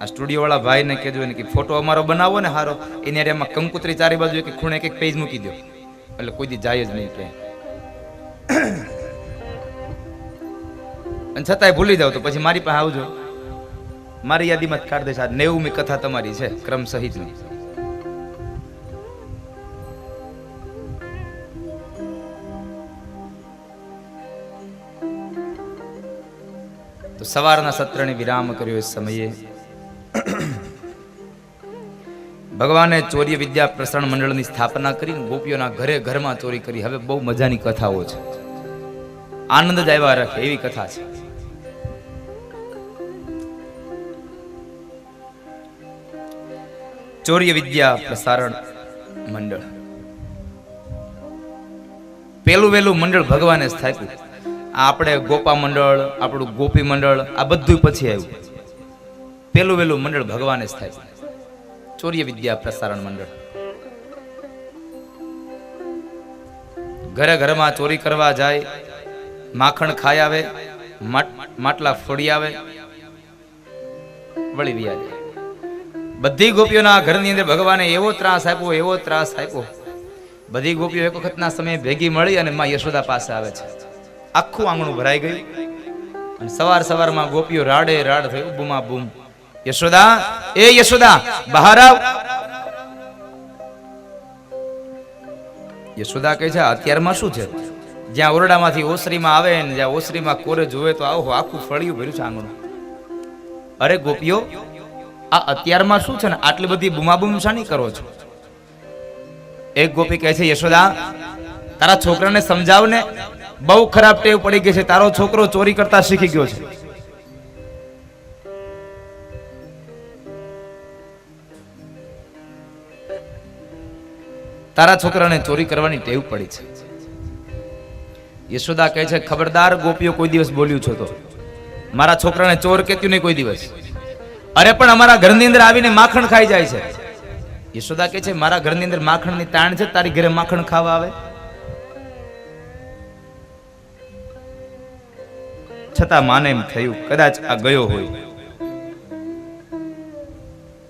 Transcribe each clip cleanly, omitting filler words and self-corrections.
આ સ્ટુડિયો વાળા ભાઈને કહેજો ને કે ફોટો અમારો બનાવો ને હારો, એની હારે એમાં કંકુતરી ચારે બાજુ એક ખૂણે એક પેજ મૂકી દો, એટલે કોઈ દી જાય જ નહીં કે. અને છતાંય ભૂલી જાવ તો પછી મારી પાસે આવજો, મારી યાદીમાં જ કાઢ દઈશ. આ 90મી કથા તમારી છે ક્રમ સહિતની. તો સવારના સત્રને વિરામ કર્યો. એ સમયે ભગવાને ચોર્ય વિદ્યા પ્રસારણ મંડળની સ્થાપના કરીને ગોપીઓના ઘરે ઘરમાં ચોરી કરી. હવે બહુ મજાની કથાઓ છે, આનંદ જ આવ્યા રાખે એવી કથા છે. ચોર્ય વિદ્યા પ્રસારણ મંડળ પેલું વેલું મંડળ ભગવાને સ્થાપ્યું. આપણે ગોપા મંડળ, આપણું ગોપી મંડળ, આ બધું પછી આવ્યું. પેલું વેલું મંડળ ભગવાને સ્થાપ્યું, ચોર્ય વિદ્યા પ્રસારણ મંડળ. ઘરે ઘરમાં ચોરી કરવા જાય, માખણ ખાઈ આવે, માટલા ફોડી આવે, વળી વ્યા જાય. બધી ગોપીઓના ઘરની અંદર ભગવાને એવો ત્રાસ આપ્યો, એવો ત્રાસ આપ્યો. બધી ગોપીઓ એક વખતના સમયે ભેગી મળી અને માં યશોદા પાસે આવે છે. આખું આંગણું ભરાઈ ગયું અને સવાર સવારમાં ગોપીઓ રાડે રાડ થયું, બૂમા બૂમ, યશોદા, એ યશોદા, બહાર આવ. યશોદા કહે છે અત્યારમાં શું છે? જ્યાં ઓરડામાંથી ઓસરીમાં આવે ને જ્યાં ઓસરીમાં કોરે જોવે તો આવો આખું ફળિયું ભર્યું છે આંગણું. અરે ગોપીઓ, આ અત્યારમાં શું છે ને આટલી બધી બૂમાબૂમ શાની કરો છો? એક ગોપી કહે છે યશોદા, તારા છોકરાને સમજાવ ને, બહુ ખરાબ ટેવ પડી ગઈ છે. તારો છોકરો ચોરી કરતા શીખી ગયો છે. તારા છોકરાને ચોરી કરવાની ટેવ પડી છે. યશોદા કહે છે ખબરદાર ગોપીઓ, કોઈ દિવસ બોલ્યું છો તો મારા છોકરાને ચોર કહેતું નહીં કોઈ દિવસ. અરે પણ અમારા ઘરની અંદર આવીને માખણ ખાઈ જાય છે. યશોદા કહે છે મારા ઘરની અંદર માખણની તાણ છે, તારી ઘરે માખણ ખાવા આવે? છતાં માને એમ થયું કદાચ આ ગયો હોય.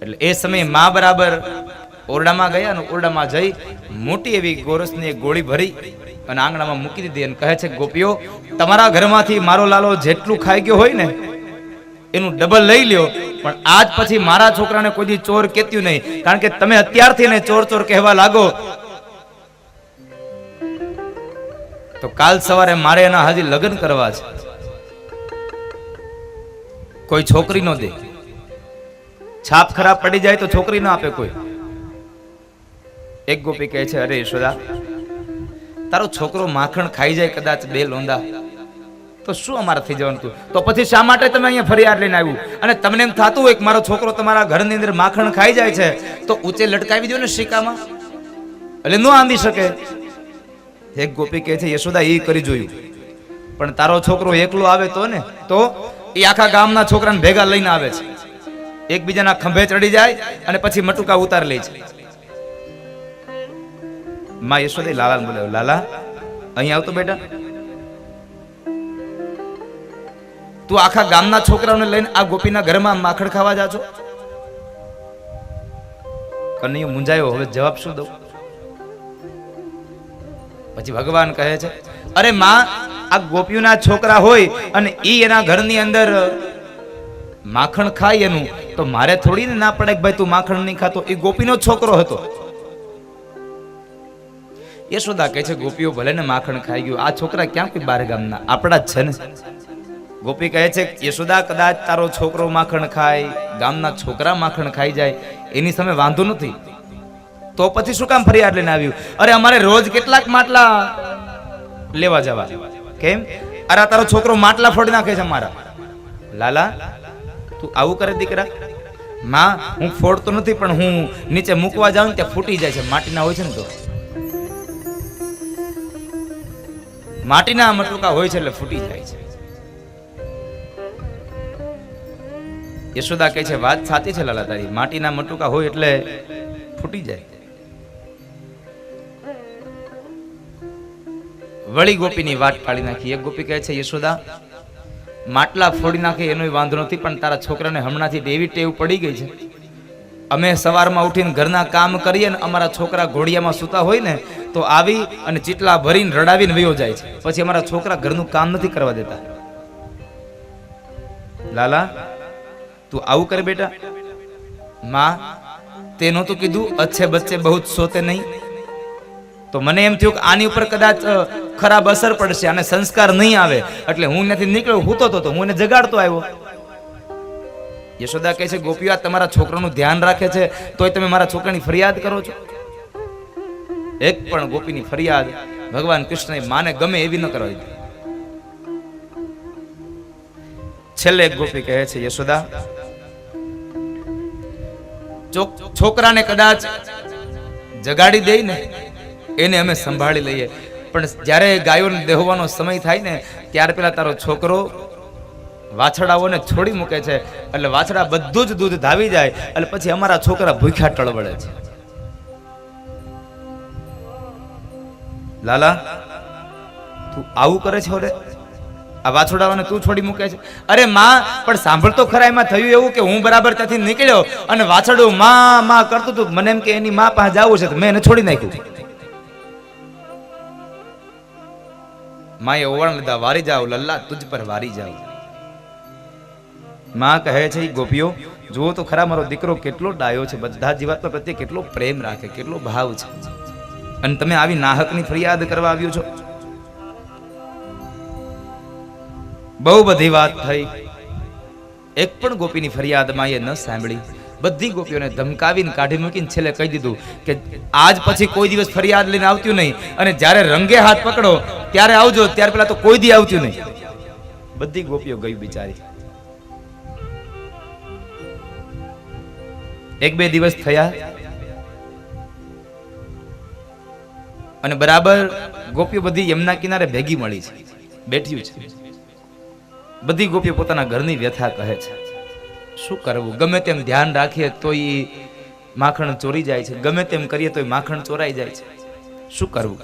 એટલે એ સમયે માં બરાબર ઓરડામાં ગયા અને ઓરડામાં જઈ મોટી એવી ગોરસની એક ગોળી ભરી અને આંગણામાં મૂકી દીધી અને કહે છે ગોપીઓ, તમારા ઘરમાંથી મારો લાલો જેટલું ખાઈ ગયો હોય ને એનું ડબલ લઈ લ્યો, પણ આજ પછી મારા છોકરાને કોઈ દી ચોર કહેતું નહીં. કારણ કે તમે અત્યારથી એને ચોર ચોર કહેવા લાગો તો કાલ સવારે મારે એના હજી લગ્ન કરવા છે. કોઈ છોકરી નો દે, છાપ ખરાબ પડી જાય તો છોકરી ના આપે કોઈ. એક ગોપી કહે છે અરે યશોદા, તારો છોકરો માખણ ખાઈ જાય કદાચ બે લોંદા તો શું અમારે થઈ જવાનું હતું? તો પછી શા માટે તમે અહીંયા ફરિયાદ લઈને આવ્યું? અને તમને એમ થતું હોય કે મારો છોકરો તમારા ઘરની અંદર માખણ ખાઈ જાય છે તો ઊંચે લટકાવી દો ને શિકામાં, એટલે ન આંધી શકે. એક ગોપી કહે છે યશોદા, એ કરી જોયું, પણ તારો છોકરો એકલો આવે તો ને, તો એ આખા ગામના છોકરાને ભેગા લઈને આવે છે, એકબીજાના ખંભે ચડી જાય અને પછી મટુકા ઉતાર લે છે. માં યશોદા લાલાને બોલાવ્યો, લાલા અહીં આવતો બેટા, તું આખા ગામના છોકરાઓને લઈને આ ગોપીના ઘરમાં માખણ ખાવા જા છો? કનૈયો મુંજાયો, હવે જવાબ શું દઉં? પછી ભગવાન કહે છે અરે માં, આ ગોપીઓના છોકરા હોય અને ઈ એના ઘરની અંદર માખણ ખાય એનું, તો મારે થોડી ને ના પડે કે ભાઈ તું માખણ નહીં ખાતો. એ ગોપીનો છોકરો હતો. યશોદા કહે છે ગોપીઓ ભલે ને માખણ ખાઈ ગયું, આ છોકરા ક્યાં કોઈ બાર ગામના, આપણા જ છે ને. ગોપી કહે છે યશોદા, કદાચ તારો છોકરો માખણ ખાય, ગામના છોકરા માખણ ખાઈ જાય, એની સામે વાંધો નથી, તો પછી શું કામ ફરિયાદ લઈને આવ્યું? અરે અમારે રોજ કેટલાક માટલા લેવા જવા. કેમ? અરે તારો છોકરો માટલા ફોડી નાખે છે મારા. લાલા તું આવું કરે દીકરા? માં, હું ફોડતો નથી, પણ હું નીચે મૂકવા જાઉં ત્યાં ફૂટી જાય છે, માટીના હોય છે ને, તો માટીના મટલુકા હોય છે એટલે ફૂટી જાય છે. યશોદા કહે છે વાત સાચી છે લાલા તારી, માટીના મટુકા હોય એટલે ફૂટી જાય. વળી ગોપીની વાત પાડી નાખી. એક ગોપી કહે છે યશોદા, માટલા ફોડી નાખે એનો વાંધો નથી, પણ તારા છોકરાને હમણાંથી એવી ટેવ પડી ગઈ છે, અમે સવારમાં ઉઠીને ઘરના કામ કરીએ ને અમારા છોકરા ઘોડિયામાં સૂતા હોય ને તો આવી અને ચીટલા ભરીને રડાવીને વયો જાય છે, પછી અમારા છોકરા ઘરનું કામ નથી કરવા દેતા. લાલા તું આવું કરે બેટા? માં તે નહોતું કીધું અચ્છે બચ્ચે બહુ સોતે નહીં? તો મને એમ થયું કે આની ઉપર કદાચ ખરાબ અસર પડશે, આને સંસ્કાર નહીં આવે, એટલે હું નથી નીકળ્યો, હૂતો તો હું એને જગાડતો આવ્યો. યશોદા કહે છે ગોપીઓ આ તમારા છોકરાનું ધ્યાન રાખે છે તોય તમે મારા છોકરાની ફરિયાદ કરો છો? એક પણ ગોપીની ફરિયાદ ભગવાન કૃષ્ણએ માને ગમે એવી ન કરવા દીધી. છેલ્લે એક ગોપી કહે છે યશોદા છોકરાને કદાચ જગાડી દે ને એને અમે સંભાળી લઈએ, પણ જ્યારે ગાયોને દેહવાનો સમય થાય ને ત્યારે પેલા તારો છોકરો વાછડાઓને છોડી મૂકે છે, એટલે વાછડા બધું જ દૂધ ધાવી જાય, એટલે પછી અમારા છોકરા ભૂખ્યા ટળવળે છે. લાલા તું આવું કરે છે? ઓરે આ વાછડાઓને તું છોડી મૂકે છે? અરે માં પણ સાંભળ તો ખરા, એમાં થયું એવું કે હું બરાબર ત્યાંથી નીકળ્યો અને વાછડું માં માં કરતું હતું, મને એમ કે એની માં પાસે જવું છે તો મેં એને છોડી નાખ્યું. માએ ઓવણ લીધા, વારી જાવ લલ્લા તુજ પર વારી જાવ. માં કહે છે ગોપીઓ જુઓ તો ખરા મારો દીકરો કેટલો ડાયો છે, બધા જીવાત્મા પ્રત્યે કેટલો પ્રેમ રાખે, કેટલો ભાવ છે, અને તમે આવી નાહકની ફરિયાદ કરવા આવ્યો છો. બહુ બધી વાત થઈ, એક પણ ગોપીની ફરિયાદ માએ ન સાંભળી. બધી ગોપીઓને ધમકાવીને કાઢી મૂકીને છેલ્લે કહી દીધું કે આજ પછી કોઈ દિવસ ફરિયાદ લઈને આવતું નહીં, અને જ્યારે રંગે હાથ પકડો ત્યારે આવજો, ત્યાર પેલા તો કોઈ દી આવતું નહીં. બધી ગોપીઓ ગઈ બિચારી. એક બે દિવસ થયા અને બરાબર ગોપીઓ બધી યમુના કિનારે ભેગી મળી છે, બેઠ્યું છે. બધી ગોપીઓ પોતાના ઘરની વ્યથા કહે છે. શું કરવું? ગમે તેમ ધ્યાન રાખીએ તો માખણ ચોરી જાય છે, ગમે તેમ કરીએ તો માખણ ચોરાઈ જાય છે. શું કરવું?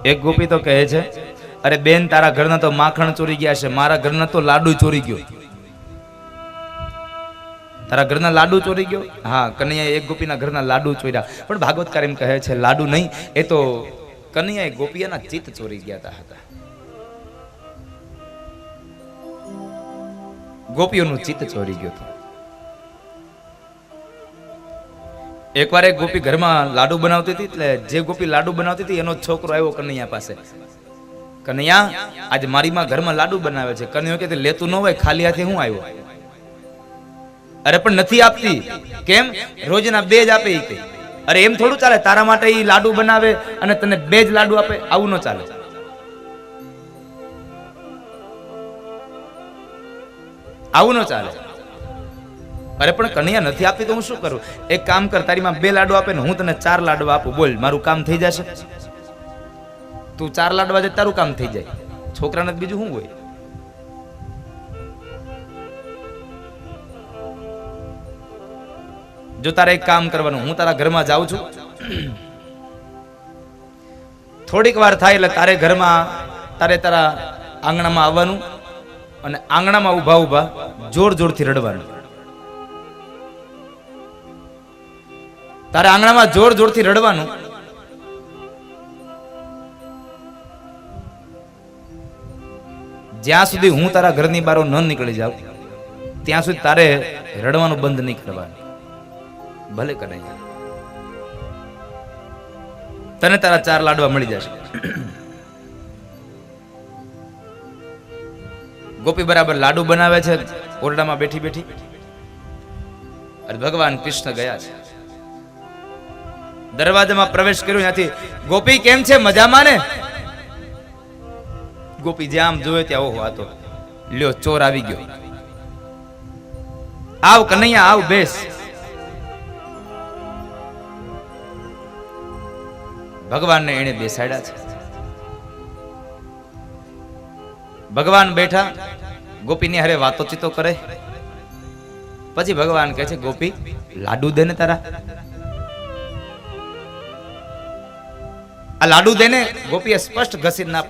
એક ગોપી તો કહે છે અરે બેન તારા ઘરના તો માખણ ચોરી ગયા છે, મારા ઘરના તો લાડુ ચોરી ગયો. તારા ઘરના લાડુ ચોરી ગયો? હા, કનૈયાએ એક ગોપીના ઘરના લાડુ ચોર્યા. પણ ભાગવતકાર એમ કહે છે લાડુ નહીં, એ તો કનૈયાએ ગોપીઓના ચિત્ત ચોરી ગયા હતા. ગોપીઓનું ચિત્ત ચોરી ગયું હતું. એકવાર એક ગોપી ઘરમાં લાડુ બનાવતી હતી, એટલે જે ગોપી લાડુ બનાવતી હતી એનો છોકરો આવ્યો કનૈયા પાસે. કનૈયા આજે મારી માં ઘરમાં લાડુ બનાવે છે. કનૈયો કે લેતું ન હોય, ખાલી હાથે હું આવ્યો? અરે પણ નથી આપતી. કેમ? રોજના બે જ આપે. અરે એમ થોડું ચાલે, તારા માટે એ લાડુ બનાવે અને તને બે જ લાડુ આપે, આવું ન ચાલે. આવું ન ચાલે. અરે પણ કનૈયા નથી આપતી તો હું શું કરું? એક કામ કર, તારી માં બે લાડુ આપે ને હું તને 4 લાડુ આપું, બોલ મારું કામ થઈ જશે. તું 4 લાડવા દે, તારું કામ થઈ જાય. છોકરાને બીજું શું હોય? જો તારે એક કામ કરવાનું, હું તારા ઘરમાં જાઉં છું, થોડીક વાર થાય એટલે તારે ઘરમાં તારા આંગણામાં આવવાનું અને આંગણામાં ઊભા ઊભા જોર જોરથી રડવાનું. તારે આંગણામાં જોર જોરથી રડવાનું. જ્યાં સુધી હું તારા ઘરની બહાર ન નીકળી જાઉં ત્યાં સુધી તારે રડવાનું બંધ નહીં કરવાનું. ભલે કરે, તને તારા 4 લાડવા મળી જશે. ગોપી બરાબર લાડુ બનાવે છે ઓરડામાં બેઠી બેઠી, અને ભગવાન કૃષ્ણ ગયા છે. દરવાજામાં પ્રવેશ કર્યો, ત્યાંથી ગોપી કેમ છે, મજામાં ને? ગોપી જ્યાં જોયે ત્યાં ઓહો આ તો લ્યો ચોર આવી ગયો. આવ કનૈયા આવ, બેસ. ભગવાનને એને બેસાડ્યા છે. ભગવાન બેઠા, ગોપીની હારે વાતોચીતો કરે. પછી ભગવાન કહે છે ગોપી લાડુ દે ને તારા. આ લાડુ દેને ગોપીએ સ્પષ્ટ ઘસીને ના